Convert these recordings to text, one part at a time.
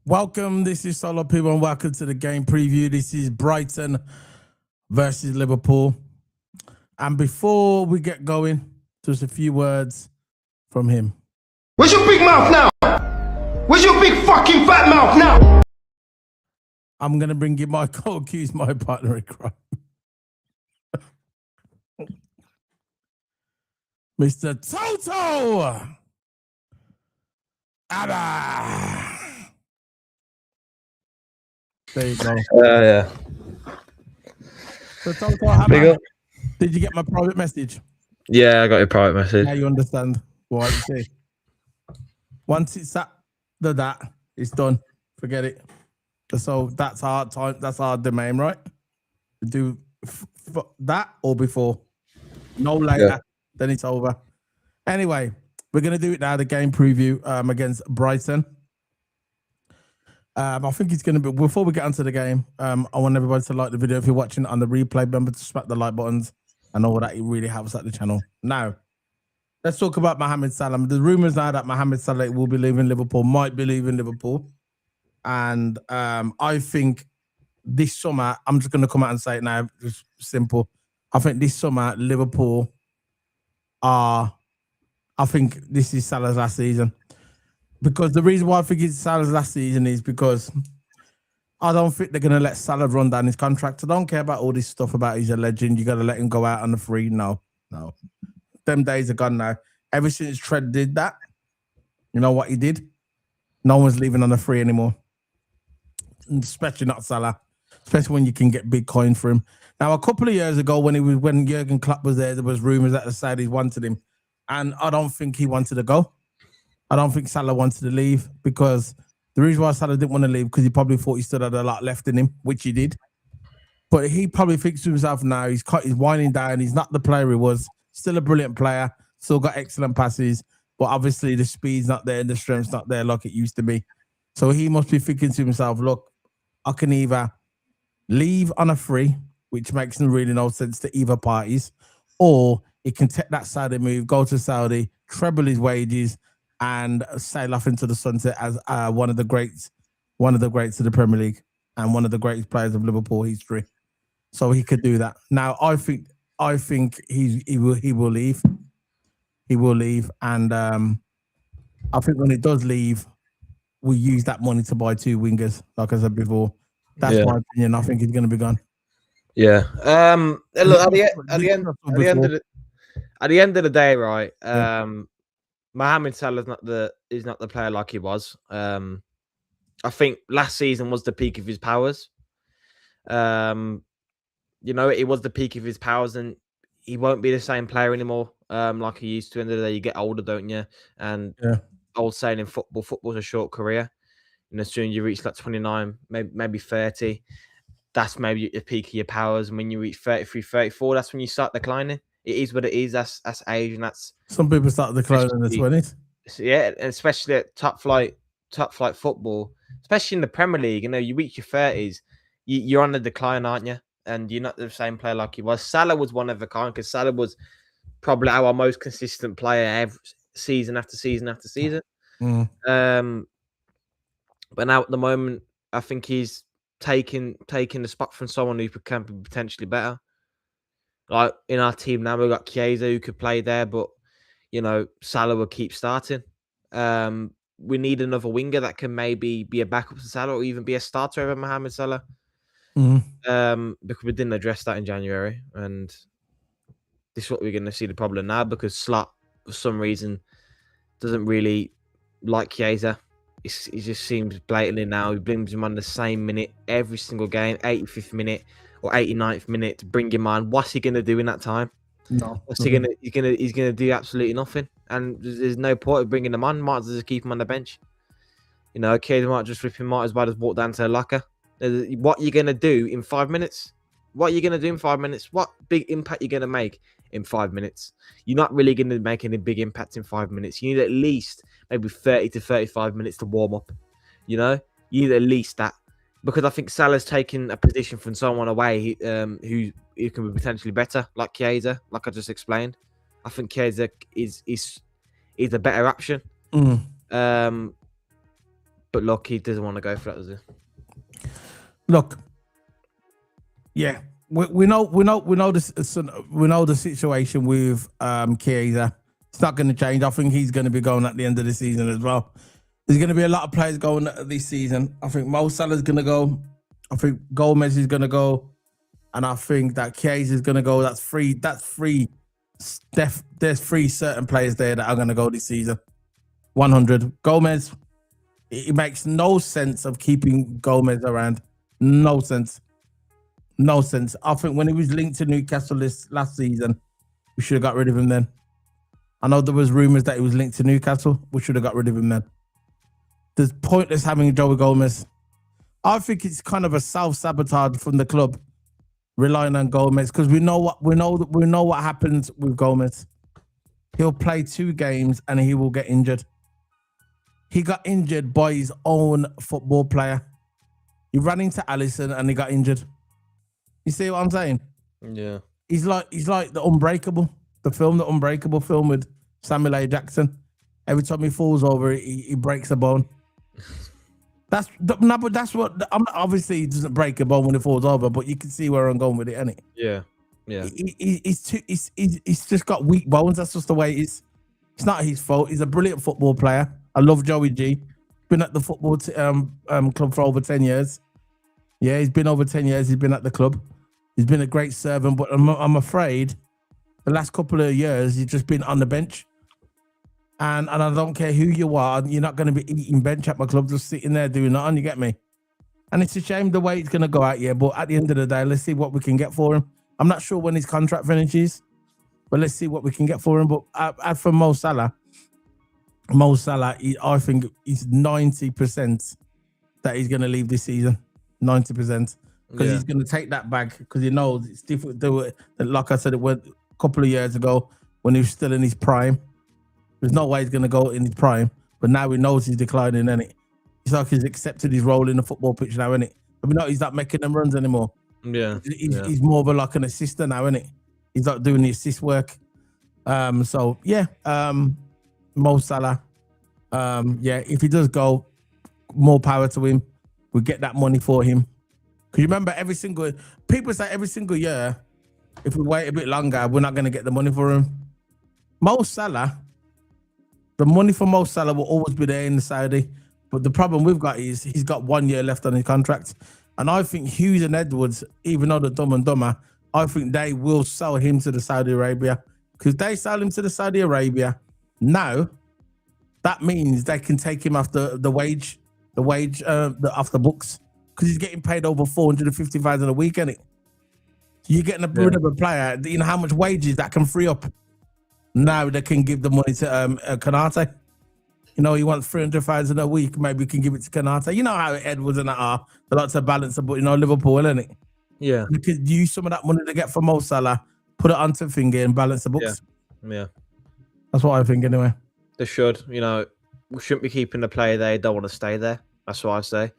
Welcome, this is Solo People and welcome to the game preview. This is Brighton versus Liverpool. And before we get going, just a few words from him. Where's your big mouth now? Where's your big fucking fat mouth now? I'm going to bring you my co-accused, my partner in crime. Mr. Toto Abba. There you go. Yeah. So Toto Abba, did you get my private message? Yeah, I got your private message. Now you understand what you say. Once it's that, it's done. Forget it. So that's our time. That's our domain, right? Do that or before. No later. Yeah. Then it's over. Anyway, we're going to do it now, the game preview against Brighton. I think it's going to be, before we get onto the game, I want everybody to like the video. If you're watching it on the replay, remember to smack the like buttons and all that. It really helps out the channel. Now, let's talk about Mohamed Salah. There's rumours now that Mohamed Salah will be leaving Liverpool, might be leaving Liverpool. And I think this summer, I'm just going to come out and say it now, just simple. I think this summer, Liverpool I think this is Salah's last season. Because the reason why I think it's Salah's last season is because I don't think they're going to let Salah run down his contract. I don't care about all this stuff about he's a legend. You got to let him go out on the free. No. Them days are gone now. Ever since Tread did that, you know what he did? No one's leaving on the free anymore. Especially not Salah. Especially when you can get big coin for him. Now, a couple of years ago, when Jurgen Klopp was there was rumours that the Saudis wanted him. And I don't think he wanted to go. I don't think Salah wanted to leave because the reason why Salah didn't want to leave because he probably thought he still had a lot left in him, which he did. But he probably thinks to himself now, he's winding down. He's not the player he was. Still a brilliant player. Still got excellent passes. But obviously the speed's not there and the strength's not there like it used to be. So he must be thinking to himself, look, I can either leave on a free, which makes really no sense to either parties, or he can take that Saudi move, go to Saudi, treble his wages, and sail off into the sunset as one of the greats of the Premier League and one of the greatest players of Liverpool history. So he could do that. Now I think he will leave. He will leave, and I think when he does leave, we use that money to buy 2 wingers, like I said before. That's my opinion. I think he's going to be gone. Yeah. Look, at the end of the day, right? Mohamed Salah is not the player like he was. I think last season was the peak of his powers. It was the peak of his powers, and he won't be the same player anymore. Like he used to. End of the day, you get older, don't you? And old saying in football's a short career. And as soon as you reach like 29, maybe 30, that's maybe the peak of your powers. And when you reach 33, 34, that's when you start declining. It is what it is. That's age, and that's some people start declining in the 20s. Yeah, and especially at top flight football, especially in the Premier League. You reach your 30s, you're on the decline, aren't you? And you're not the same player like he was. Salah was one of a kind because Salah was probably our most consistent player every season after season after season. But now at the moment, I think he's taking the spot from someone who can be potentially better. Like in our team now, we've got Chiesa who could play there, but Salah will keep starting. We need another winger that can maybe be a backup to Salah or even be a starter over Mohamed Salah. Because we didn't address that in January, and this is what we're going to see the problem now because Slot, for some reason, doesn't really like Chiesa. It just seems blatantly now. He brings him on the same minute every single game, 85th minute or 89th minute to bring him on. What's he going to do in that time? No. What's he gonna? He's gonna do absolutely nothing, and there's no point of bringing him on. Might as well just keep him on the bench. Chiesa might just rip him. Might as well just walk down to the locker. What you're gonna do in 5 minutes? What you're gonna do in 5 minutes? What big impact you're gonna make in 5 minutes? You're not really gonna make any big impact in 5 minutes. You need at least maybe 30 to 35 minutes to warm up. You need at least that. Because I think Salah's taking a position from someone away who can be potentially better, like Chiesa, like I just explained. I think Chiesa is a better option. But look, he doesn't want to go for that, does he? Look, yeah, we know the situation with Chiesa. It's not going to change. I think he's going to be going at the end of the season as well. There's going to be a lot of players going this season. I think Mo Salah's going to go. I think Gomez is going to go, and I think that Chiesa is going to go. That's free. There's 3 certain players there that are going to go this season. 100. Gomez. It makes no sense of keeping Gomez around. No sense. No sense. I think when he was linked to Newcastle last season, we should have got rid of him then. I know there was rumours that he was linked to Newcastle. We should have got rid of him then. There's pointless having Joey Gomez. I think it's kind of a self-sabotage from the club, relying on Gomez, because we know what happens with Gomez. He'll play 2 games and he will get injured. He got injured by his own football player. He ran into Alisson and he got injured. You see what I'm saying? Yeah. He's like the Unbreakable, the Unbreakable film with Samuel L. Jackson. Every time he falls over, he breaks a bone. But that's what. Obviously, he doesn't break a bone when he falls over, but you can see where I'm going with it, innit? Yeah. Yeah. He's just got weak bones. That's just the way it is. It's not his fault. He's a brilliant football player. I love Joey G. Been at the football club for over 10 years. Yeah, he's been over 10 years. He's been at the club. He's been a great servant, but I'm afraid the last couple of years he's just been on the bench. And I don't care who you are, you're not going to be eating bench at my club, just sitting there doing nothing. You get me? And it's a shame the way it's going to go out here. But at the end of the day, let's see what we can get for him. I'm not sure when his contract finishes, but let's see what we can get for him. But as for Mo Salah, I think he's 90% that he's going to leave this season. 90%. Because he's going to take that bag, because he knows it's difficult to do it. Like I said, it went a couple of years ago when he was still in his prime. There's no way he's going to go in his prime, but now he knows he's declining, innit? It's like he's accepted his role in the football pitch now, innit? But no, he's not making them runs anymore. Yeah. He's more of like an assistant now, innit? He's not doing the assist work. Mo Salah. If he does go, more power to him. We get that money for him. Because you remember, people say every single year, if we wait a bit longer, we're not going to get the money for him. Mo Salah, the money for Mo Salah will always be there in the Saudi. But the problem we've got is he's got 1 year left on his contract. And I think Hughes and Edwards, even though they're dumb and dumber, I think they will sell him to the Saudi Arabia. Because they sell him to the Saudi Arabia now, that means they can take him off the wage off the books. Because he's getting paid over 450,000 a week, isn't it? So you're getting a bit of a player. You know how much wages that can free up. Now they can give the money to Kanate. You know, he wants 300,000 a week. Maybe we can give it to Kanate. You know how Edwards and that are. They like to balance the book. You know, Liverpool, isn't it? Yeah. You could use some of that money to get for Mo Salah, put it onto Finger and balance the books. Yeah. That's what I think anyway. They should. You know, we shouldn't be keeping the player there. Don't want to stay there. That's what I say.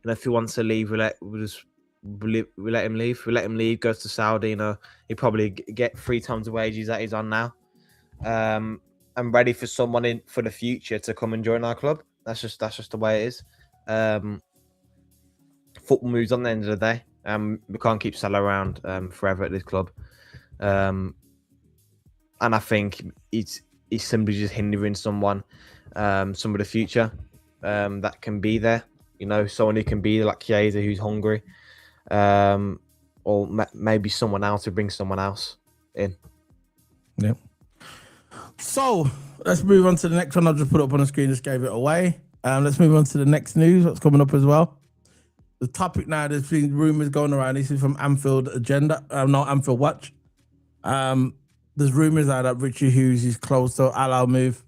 And if he wants to leave, we let him leave. We let him leave, goes to Saudi. You know, he probably get 3 times the wages that he's on now. I'm ready for someone in for the future to come and join our club. That's just the way it is. Football moves on the end of the day. We can't keep Salah around forever at this club. And I think he's simply just hindering someone, some of the future that can be there. You know, someone who can be like Chiesa, who's hungry, or maybe someone else to bring someone else in. Yeah. So let's move on to the next one. I'll just put it up on the screen, just gave it away. Let's move on to the next news, what's coming up as well. The topic now, there's been rumours going around. This is from Anfield Agenda, Anfield Watch. There's rumours now that Richard Hughes is close to Al move.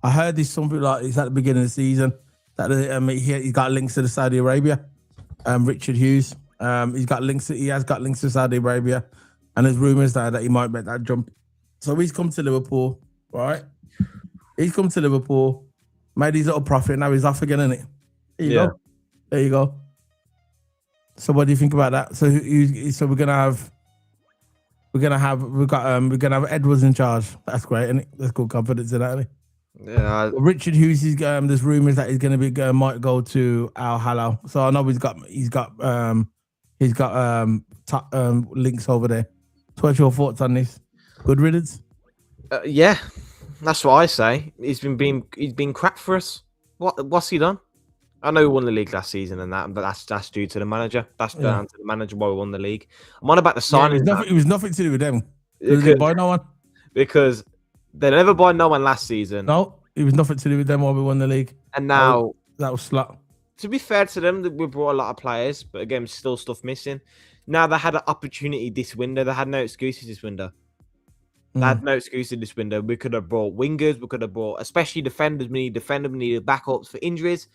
I heard this something like it's at the beginning of the season that he's got links to the Saudi Arabia. Richard Hughes, he has got links to Saudi Arabia, and there's rumours now that he might make that jump. So he's come to Liverpool, right? He's come to Liverpool, made his little profit. Now he's off again, isn't it? There you go. So what do you think about that? So we're gonna have Edwards in charge. That's great, isn't it? There's good confidence in that, isn't it? Yeah. Richard Hughes is there's rumours that he's gonna be might go to Al Hilal. So I know he's got links over there. So what's your thoughts on this? Good riddance. That's what I say. He's been crap for us. What's he done? I know we won the league last season and that, but that's due to the manager. That's down to the manager why we won the league. I'm on about the signings. It was nothing to do with them. They didn't buy no one. Because they never bought no one last season. No, it was nothing to do with them while we won the league. And now that was Slot. To be fair to them, we brought a lot of players, but again, still stuff missing. Now they had an opportunity this window. They had no excuses this window. They had no excuses this window. We could have brought wingers. We could have brought, especially defenders. We needed backups for injuries.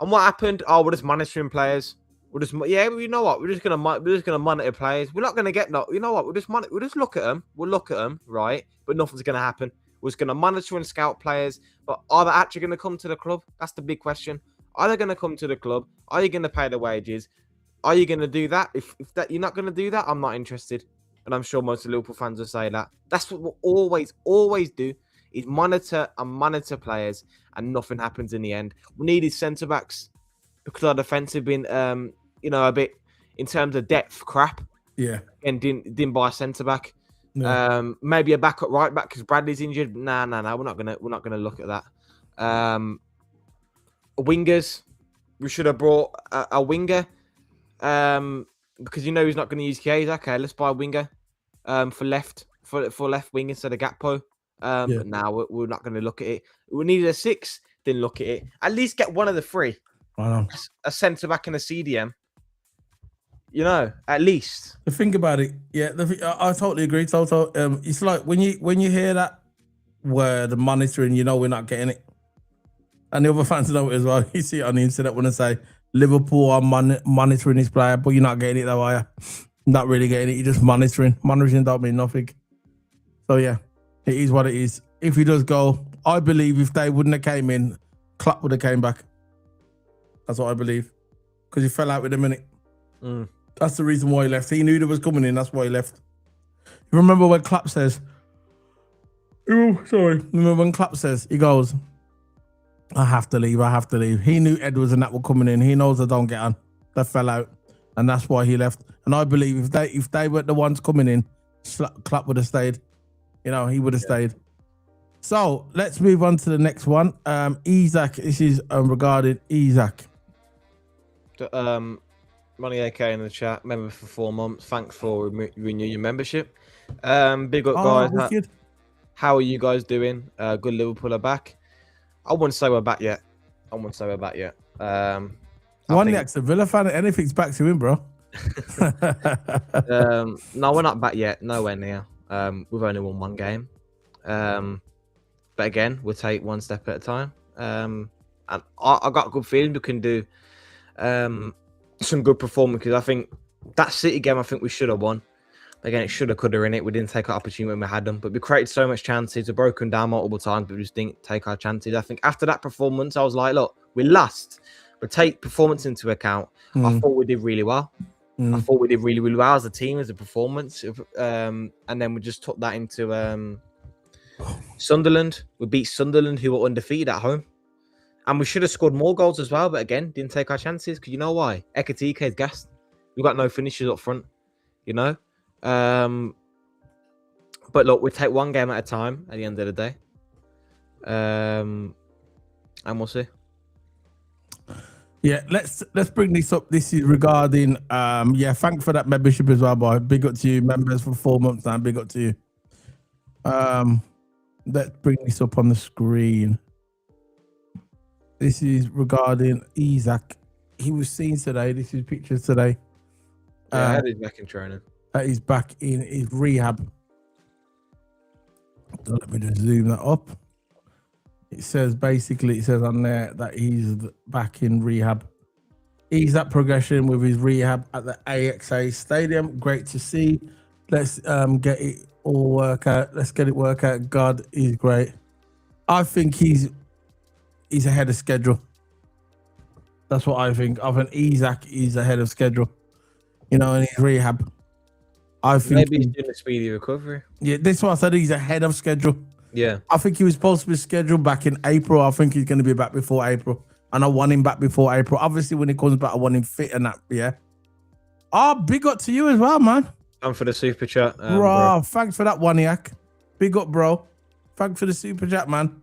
And what happened? Oh, we're just monitoring players. You know what? We're just gonna monitor players. We're not gonna get no. You know what? We'll just look at them. We'll look at them, right? But nothing's gonna happen. We're just gonna monitor and scout players. But are they actually gonna come to the club? That's the big question. Are they gonna come to the club? Are you gonna pay the wages? Are you gonna do that? If that you're not gonna do that, I'm not interested. And I'm sure most of the Liverpool fans will say that. That's what we'll always do. Is monitor players, and nothing happens in the end. We needed centre backs because our defence have been, a bit in terms of depth crap. Yeah, and didn't buy a centre back. No. Maybe a backup right back because Bradley's injured. Nah. We're not gonna look at that. Wingers, we should have brought a winger. Because he's not going to use Chiesa. Okay, let's buy a winger. For left wing instead of Gakpo. But now we're not going to look at it. We needed a 6, then look at it. At least get one of the 3. I know. A centre back and a CDM. At least. Think about it. Yeah, I totally agree, Toto. It's like when you hear that word monitoring, we're not getting it. And the other fans know it as well. You see it on the internet when I say Liverpool are monitoring his player, but you're not getting it though, are you? Not really getting it. You're just monitoring. Monitoring don't mean nothing. So yeah, it is what it is. If he does go, I believe if they wouldn't have came in, Klopp would have came back. That's what I believe. Because he fell out with him, innit? That's the reason why he left. He knew there was coming in. That's why he left. You remember when Klopp says, remember when Klopp says, he goes, I have to leave. He knew Edwards and that were coming in. He knows they don't get on. They fell out. And that's why he left. And I believe if they were the ones coming in, Klopp would have stayed. He would have stayed. So let's move on to the next one. Isaac, this is regarding Isaac. Money AK in the chat. Member for 4 months. Thanks for renewing your membership. Big up, guys. How are you guys doing? Good Liverpool are back. I wouldn't say we're back yet. One next, a Villa fan, anything's back to him, bro. No, we're not back yet. Nowhere near. We've only won 1 game. But again, we'll take one step at a time. And I got a good feeling we can do some good performance because I think that City game, I think we should have won. Again, it should have, could have in it. We didn't take our opportunity when we had them, but we created so much chances. We broken down multiple times, but we just didn't take our chances. I think after that performance, I was like, look, we lost, but take performance into account. I thought we did really well. I thought we did really, really well as a team, as a performance. And then we just took that into Sunderland. We beat Sunderland, who were undefeated at home. And we should have scored more goals as well, but again, didn't take our chances. Because you know why? Ekatike is gassed. We've got no finishers up front, But look, we take 1 game at a time at the end of the day. And we'll see. Yeah, let's bring this up. This is regarding thanks for that membership as well, boy. Big up to you, members for 4 months now. Big up to you. Let's bring this up on the screen. This is regarding Isaac. He was seen today. This is pictures today. Yeah, he's back in training. He's back in his rehab. Let me just zoom that up. It says on there that he's back in rehab. He's at progression with his rehab at the AXA Stadium. Great to see. Let's get it all work out. Let's get it work out. God is great. I think he's ahead of schedule. That's what I think. I think Isaac is ahead of schedule. In his rehab. I think maybe he's doing a speedy recovery. Yeah, this is what I said. He's ahead of schedule. Yeah. I think he was supposed to be scheduled back in April. I think he's going to be back before April. And I want him back before April. Obviously, when he comes back, I want him fit and that, yeah. Big up to you as well, man. Thanks for the super chat. Bro, thanks for that, Waniak. Big up, bro. Thanks for the super chat, man.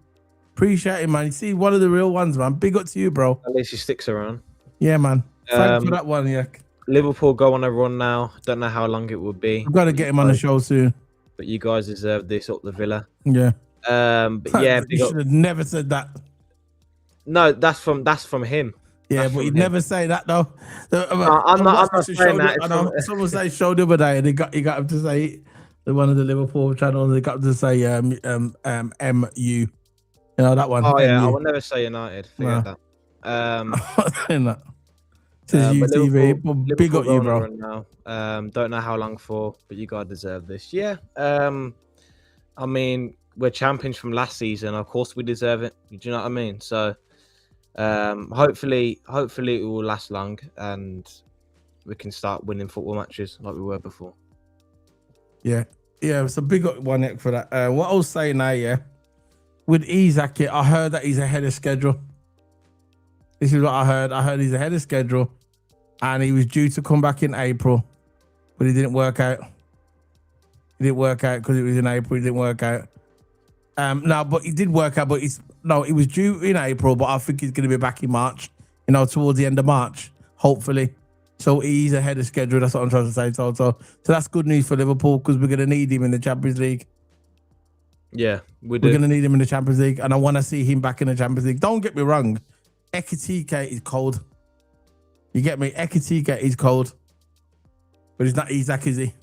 Appreciate it, man. You see, one of the real ones, man. Big up to you, bro. At least he sticks around. Yeah, man. Thanks for that one, yeah. Liverpool go on a run now. Don't know how long it will be. I've got to get him on the show soon. But you guys deserve this up the Villa. Yeah. But yeah, you should have never said that. No, that's from him. Yeah, that's but you'd never say that though. I'm not saying that. Someone say show the other day, and he got him to say one of the Liverpool channels. They got him to say MU. You know that one. Oh yeah, MU. I will never say United. Forget that. I'm not saying that. Says UTV. Well, big up you, bro. Now. Don't know how long for, but you guys deserve this. Yeah. I mean, we're champions from last season. Of course, we deserve it. Do you know what I mean? So, hopefully it will last long and we can start winning football matches like we were before. Yeah. It's a big up one for that. What I was saying now, yeah, with Isak, I heard that he's ahead of schedule. This is what I heard. I heard he's ahead of schedule, and he was due to come back in April, but he didn't work out. He didn't work out because it was in April. He didn't work out. No, but he did work out. But he was due in April, but I think he's going to be back in March. Towards the end of March, hopefully. So he's ahead of schedule. That's what I'm trying to say. So that's good news for Liverpool because we're going to need him in the Champions League. Yeah, we're going to need him in the Champions League, and I want to see him back in the Champions League. Don't get me wrong. Ekitike is cold. You get me? Ekitike is cold. But he's not Isak, is he?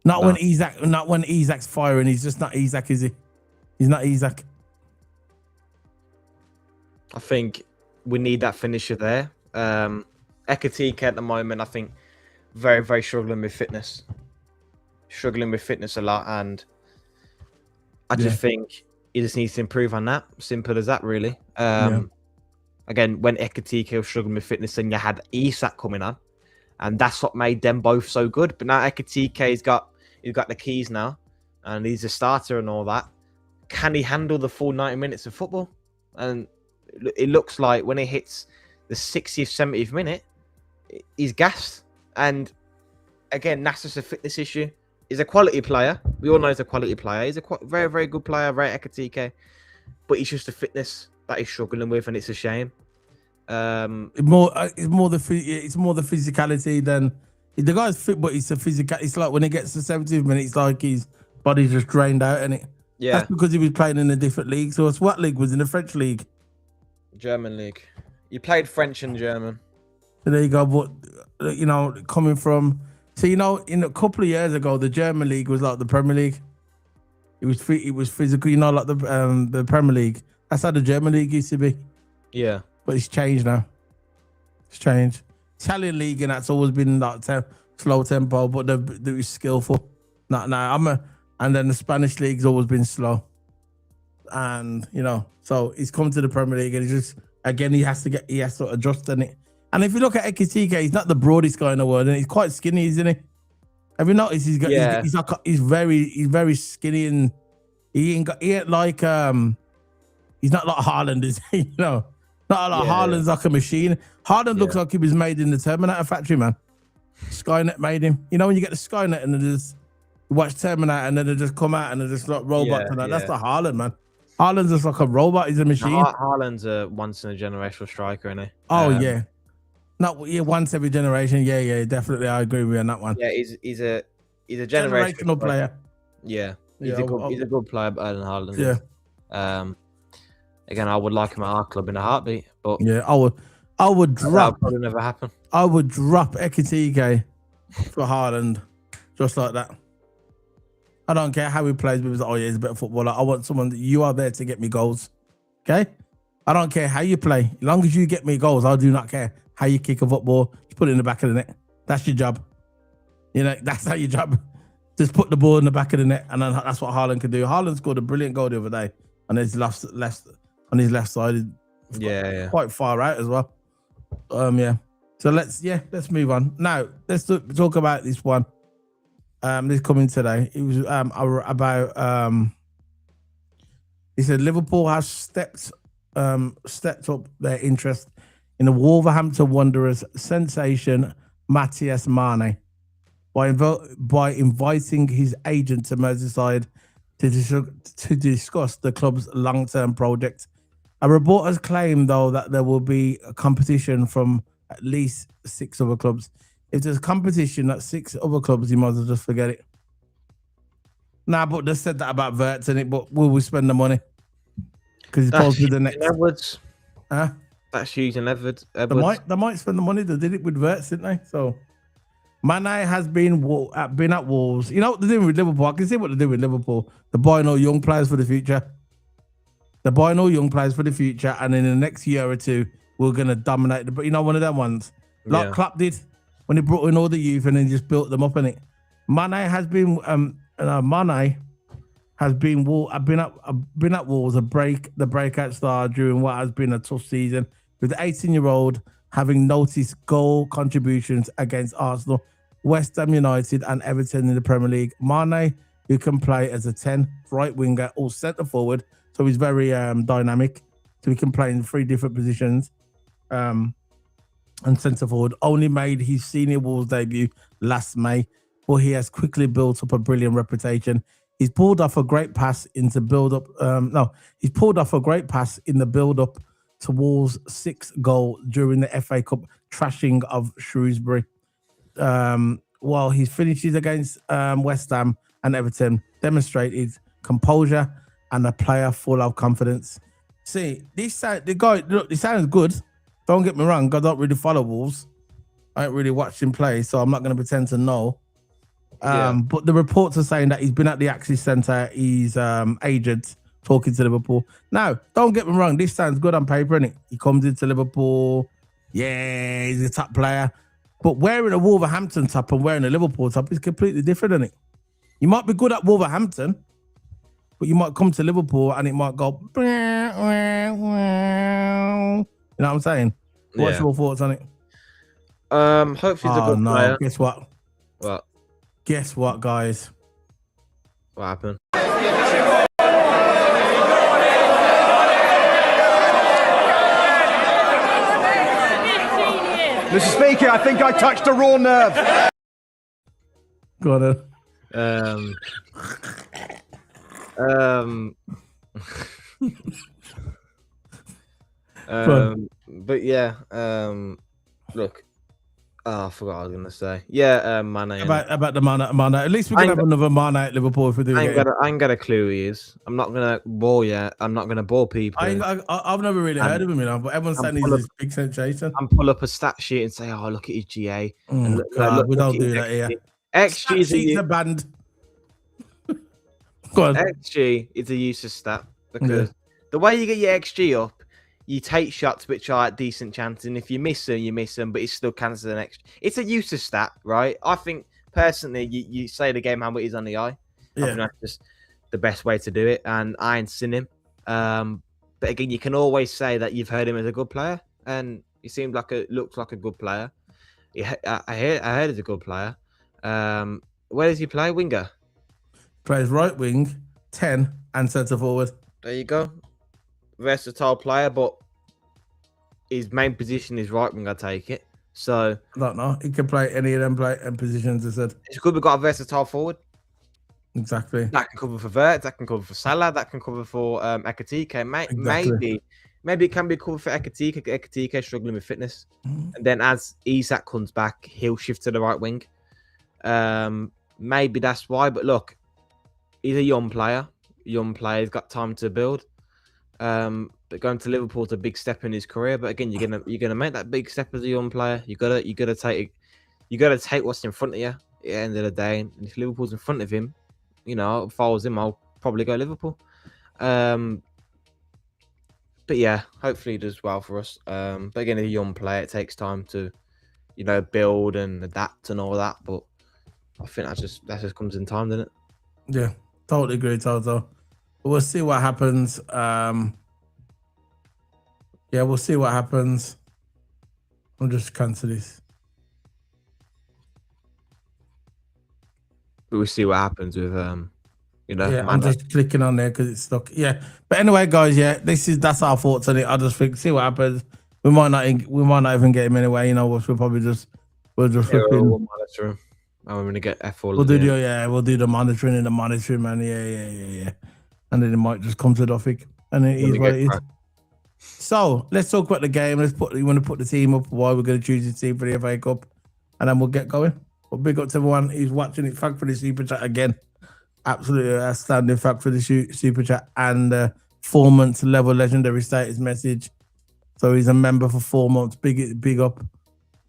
Not when Isak's firing. He's just not Isak, is he? He's not Isak. I think we need that finisher there. Ekitike at the moment, I think, very, very struggling with fitness. Struggling with fitness a lot, and I just think he just needs to improve on that. Simple as that, really. Again, when Ekitike was struggling with fitness, then you had Isak coming on, and that's what made them both so good. But now Ekitike's got the keys now, and he's a starter and all that. Can he handle the full 90 minutes of football? And it looks like when he hits the 60th, 70th minute, he's gassed. And again, that's just a fitness issue. He's a quality player. We all know he's a quality player. He's a very, very good player, right, Ekitike? But it's just a fitness that he's struggling with, and it's a shame. It's more the physicality than the guy's fit, but it's a physical. It's like when he gets to 70th minute, it's like his body's just drained out, and it. Yeah, that's because he was playing in a different league. So, what league was in the French league? German league. You played French and German. So there you go. But coming from, in a couple of years ago, the German league was like the Premier League. It was physical, like the Premier League. That's how the German league used to be. Yeah. But it's changed now. It's changed. Italian league, and that's always been like slow tempo, but they're skillful. And then the Spanish league's always been slow. And so he's come to the Premier League, and he has to adjust in it. And if you look at Ekitike, he's not the broadest guy in the world, and he's quite skinny, isn't he? Have you noticed he's very skinny, and he ain't like he's not like Haaland, is he? Not like Haaland's like a machine. Haaland looks like he was made in the Terminator factory, man. Skynet made him. When you get the Skynet and then just watch Terminator and then they just come out and they're just like robots and that. That's the Haaland, man. Haaland's just like a robot. He's a machine. Haaland's a once in a generational striker, isn't he? Oh yeah. Once every generation. Yeah, definitely. I agree with you on that one. Yeah, he's a generational player. Yeah, he's a good player, better than Haaland. Yeah. Again, I would like him at our club in a heartbeat, but yeah, I would drop. That would never happen. I would drop Ekitike for Haaland, just like that. I don't care how he plays, but he's a better footballer. I want someone that you are there to get me goals. Okay? I don't care how you play. As long as you get me goals, I do not care how you kick a football. Just put it in the back of the net. That's your job. That's how your job. Just put the ball in the back of the net, and then that's what Haaland can do. Haaland scored a brilliant goal the other day on his left side. Yeah. Quite far out as well. Yeah. So let's move on. Now, let's talk about this one. This coming today. It was about he said Liverpool has stepped up their interest in the Wolverhampton Wanderers sensation Matthias Mane by inviting his agent to Merseyside to discuss the club's long-term project. A report has claimed, though, that there will be a competition from at least 6 other clubs. If there's competition at 6 other clubs, you might as well just forget it. Nah, but they said that about Verts in it, but will we spend the money? Because he's supposed to be the next. Edwards. Huh? That's Hughes and Edwards. They might spend the money. They did it with Verts, didn't they? So Mane has been at Wolves. You know what they're doing with Liverpool? I can see what they're doing with Liverpool. They're buying all young players for the future. They're buying all young players for the future, and in the next year or two, we're gonna dominate. But you know, one of them ones, like Klopp did when he brought in all the youth and then just built them up in it. Mane has been been at Wolves the breakout star during what has been a tough season, with the 18-year-old having noticed goal contributions against Arsenal, West Ham United, and Everton in the Premier League. Mane, who can play as a 10, right winger, or centre forward, so he's very dynamic. So he can play in 3 different positions. And centre forward, only made his senior Wolves debut last May, but he has quickly built up a brilliant reputation. He's pulled off a great pass in the build-up to Wolves' 6th goal during the FA Cup trashing of Shrewsbury. While his finishes against West Ham and Everton demonstrated composure and a player full of confidence. See, this sounds good. Don't get me wrong, I don't really follow Wolves. I ain't really watched him play, so I'm not going to pretend to know. But the reports are saying that he's been at the Axis Centre. He's agent talking to Liverpool. Now, don't get me wrong. This sounds good on paper, innit? He comes into Liverpool. Yeah, he's a top player. But wearing a Wolverhampton top and wearing a Liverpool top is completely different, isn't it? You might be good at Wolverhampton, but you might come to Liverpool and it might go. You know what I'm saying? What's your thoughts on it? Hopefully he's a good player. Guess what? What? Guess what, guys? What happened? Mr. Speaker, I think I touched a raw nerve. Go on. But yeah, look. Oh, I forgot what I was gonna say. Yeah, Mane. About the Mane. At least we can have another Mane at Liverpool if we do. I ain't got a clue who he is. I'm not gonna bore you. I'm not gonna bore people. I've never really heard of him, you know. But everyone's saying he's this big sensation. I'm pull up a stat sheet and say, "Oh, look at his GA." We don't do that here. XG is a band. Go on. XG is a useless stat because the way you get your XG up, you take shots which are at decent chances, and if you miss them, you miss them, but it still counts as an extra. It's a useless stat, right? I think personally, you say the game how it is on the eye. Yeah. I think that's just the best way to do it, and I ain't seen him. But again, you can always say that you've heard him as a good player, and he looked like a good player. I heard he's a good player. Where does he play? Winger. Plays right wing, 10, and centre forward. There you go. Versatile player, but his main position is right wing. I take it. So I don't know. He can play any of them positions. I said it's good. We've got a versatile forward. Exactly. That can cover for Vert. That can cover for Salah. That can cover for Ekatike. Maybe it can be covered for Ekatike. Ekatike struggling with fitness, and then as Isak comes back, he'll shift to the right wing. Maybe that's why. But look, he's a young player. Young player. He's got time to build. But going to Liverpool is a big step in his career. But again, you're gonna make that big step as a young player. You gotta take what's in front of you at the end of the day. And if Liverpool's in front of him, you know, follows him, I'll probably go Liverpool. But yeah, hopefully he does well for us. But again, as a young player, it takes time to, you know, build and adapt and all that. But I think that just comes in time, doesn't it? Yeah, totally agree, Toto. We'll see what happens. We'll see what happens. I'll just cancel this. But we'll see what happens with you know. Yeah, I'm just clicking on there because it's stuck. Yeah, but anyway, guys, that's our thoughts on it. I just think see what happens. We might not even get him anyway. You know, we'll probably we'll monitor him. I'm going to get F all. We'll do the monitoring and the monitoring, man. Yeah. And then it might just come to Doffic, and it is what it is. So let's talk about the game. You want to put the team up? Why we're going to choose the team for the FA Cup, and then we'll get going. But big up to everyone who's watching it. Thank for the super chat again. Absolutely outstanding. Thank for the super chat and 4 months level legendary status message. So he's a member for 4 months. Big up.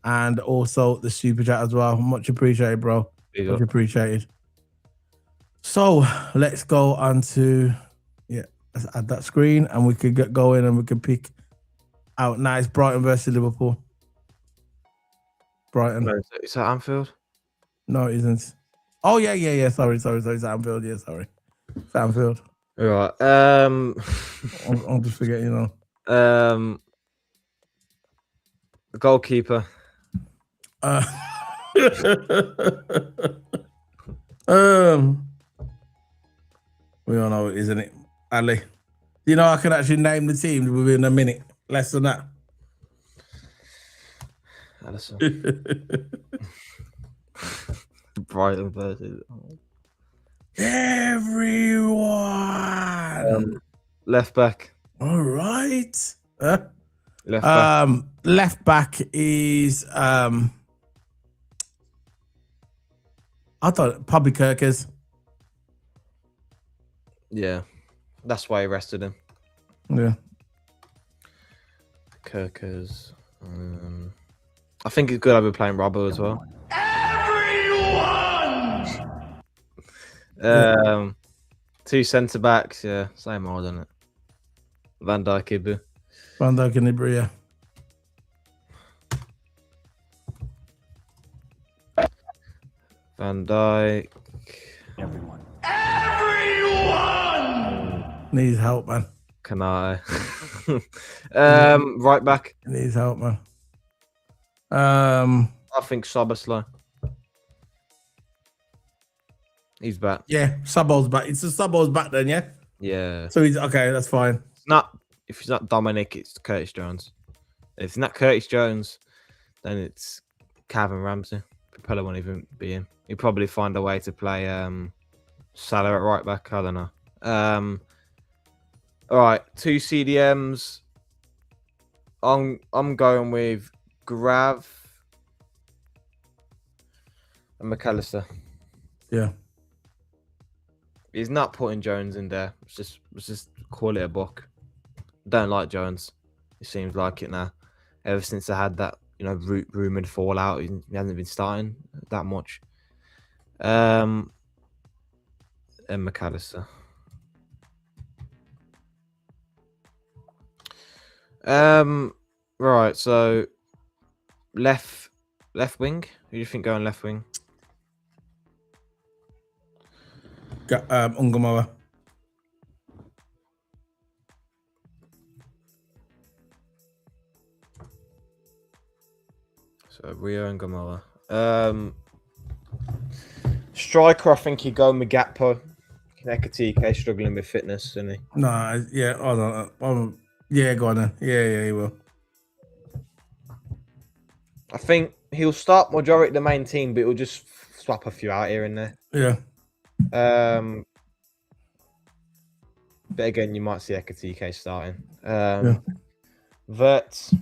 And also the super chat as well. Much appreciated, bro. Much appreciated. So let's go on to, let's add that screen and we can get going and we can pick out. Nice. Brighton versus Liverpool. Brighton. No, is that Anfield? No, it isn't. Oh, yeah. Sorry. It's Anfield. Yeah, sorry. It's Anfield. All right. I'll just forget, The goalkeeper. We all know it, isn't it? Ali. I can actually name the team within a minute. Less than that. Allison. Brighton versus everyone. Left back. All right. Left back. Left back is I thought probably Kirkers. Yeah, that's why he rested him. Yeah. Kirkers. I think it's good I've been playing Robbo as well. Everyone! 2 centre backs, yeah, same old, isn't it? Van Dijk, Ibu. Van Dijk and Ibu, yeah. Van Dijk. Everyone needs help, man. Kanai. Right back. Needs help, man. I think Szoboszlai. He's back. Yeah, Subbo's back. It's a Subbo's back then, yeah? Yeah. So he's okay, that's fine. If it's not Dominic, it's Curtis Jones. If it's not Curtis Jones, then it's Calvin Ramsey. Propeller won't even be him. He'll probably find a way to play Salah at right back. I don't know. All right, 2 CDMs. I'm going with Grav and McAllister. Yeah. He's not putting Jones in there. Let's just call it a book. Don't like Jones. It seems like it now. Ever since I had that, rumored fallout, he hasn't been starting that much. And McAllister. Right. So left wing. Who do you think going left wing? Got Ungamoa. So Rio and Gamola. Striker, I think you go Mgakpo. Ekatike struggling with fitness, isn't he? No, yeah, hold on. Yeah, go on then. Yeah, he will. I think he'll start majority of the main team, but he'll just swap a few out here and there. Yeah. But again, you might see Ekatike starting. Verts.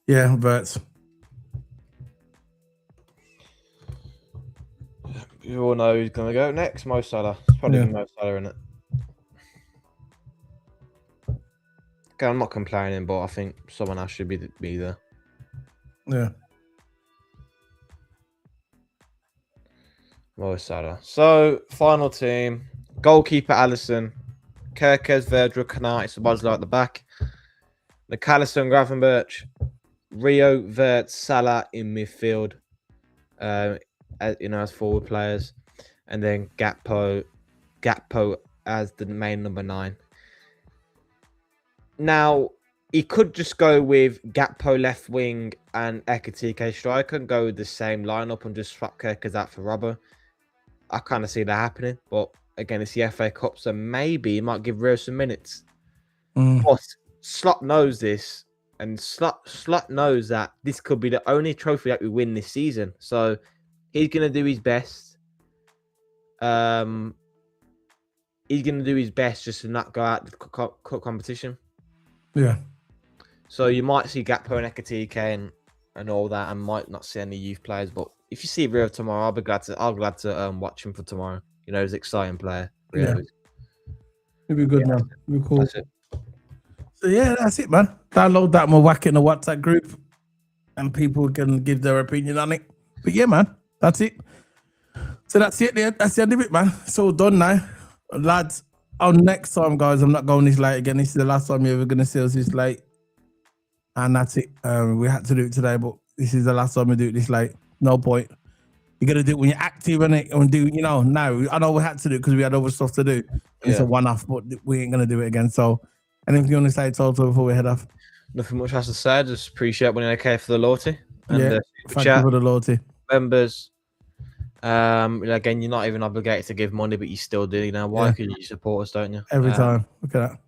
Yeah, Verts. You all know who's going to go next. Mo Salah. It's probably Mo Salah, isn't it? Okay, I'm not complaining, but I think someone else should be there. Yeah. Mo Salah. So, final team. Goalkeeper, Alisson. Kerkez, Verdra, Kanai, Szoboszlai at the back. McAllister and Gravenberch. Rio, Vert, Salah in midfield. As forward players. And then Gakpo as the main number 9. Now, he could just go with Gakpo left wing and Ekatike striker and go with the same lineup and just swap Kerkez out for Robbo. I kind of see that happening, but again, it's the FA Cup, so maybe he might give Rio some minutes. But Slot knows this, And Slot knows that this could be the only trophy that we win this season. So he's going to do his best. He's going to do his best just to not go out the competition. Yeah. So you might see Gakpo and Ekatike and all that, and might not see any youth players. But if you see Rio tomorrow, I'll be glad to watch him for tomorrow. You know, he's an exciting player. Rio. Yeah. It'll be good, man. It'll be cool. That's it. So yeah, that's it, man. Download that and we'll whack it in the WhatsApp group and people can give their opinion on it. But yeah, man, that's it. So that's it. That's the end of it, man. It's all done now. Lads, next time, guys, I'm not going this late again. This is the last time you're ever going to see us this late. And that's it. We had to do it today, but this is the last time we do it this late. No point. You got to do it when you're active and do, you know, now. I know we had to do it because we had other stuff to do. It's a one-off, but we ain't going to do it again. So anything you want to say, Toto, before we head off? Nothing much else to say. Just appreciate when okay for the loyalty. And, thank you for the loyalty. Members, again, you're not even obligated to give money, but you still do. You know why? Because you support us, don't you? Every time. Look at that.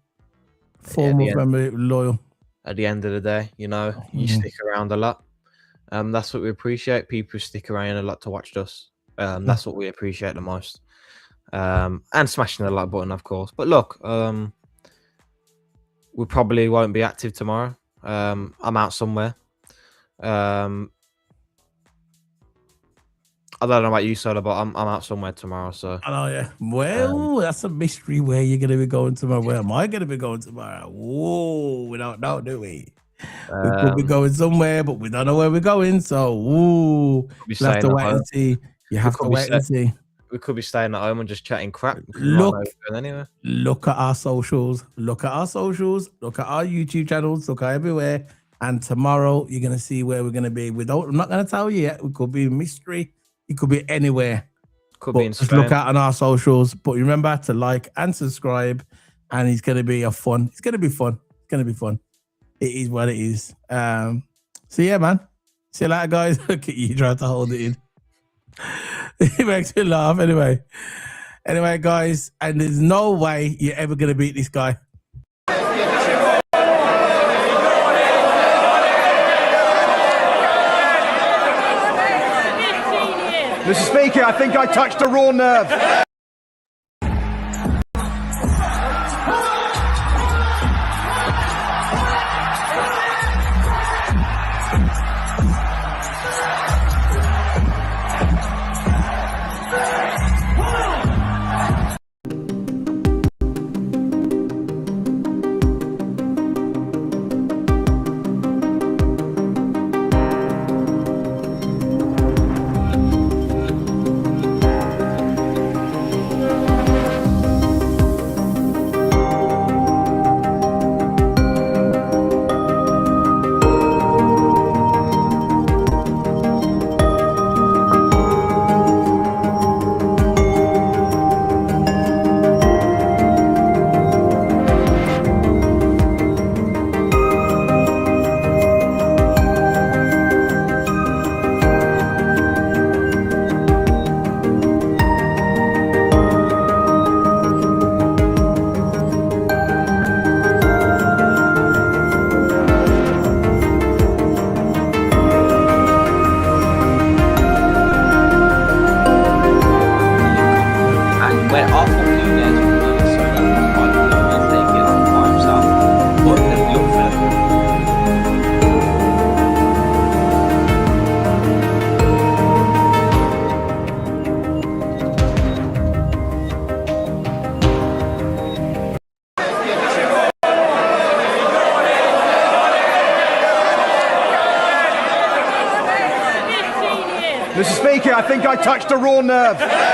Former member, loyal. At the end of the day, you know, you stick around a lot. That's what we appreciate. People stick around a lot to watch us. That's what we appreciate the most. And smashing the like button, of course. But look, we probably won't be active tomorrow. I'm out somewhere. I don't know about you, Soda, but I'm out somewhere tomorrow. So I know, yeah. Well, that's a mystery where you're going to be going tomorrow. Where am I going to be going tomorrow? Whoa, we don't know, do we? We could be going somewhere, but we don't know where we're going. So, you have to wait and see. You have to wait and see. We could be staying at home and just chatting crap. Look at our socials. Look at our socials. Look at our YouTube channels. Look at everywhere. And tomorrow, you're going to see where we're going to be. I'm not going to tell you yet. We could be a mystery. It could be anywhere. Could be in Spain. Just look out on our socials. But remember to like and subscribe. And it's going to be fun. It's going to be fun. It's going to be fun. It is what it is. So yeah, man. See you later, guys. Look at you trying to hold it in. It makes me laugh. Anyway, guys. And there's no way you're ever going to beat this guy. Mr. Speaker, I think I touched a raw nerve. Mr. Speaker, I think I touched a raw nerve.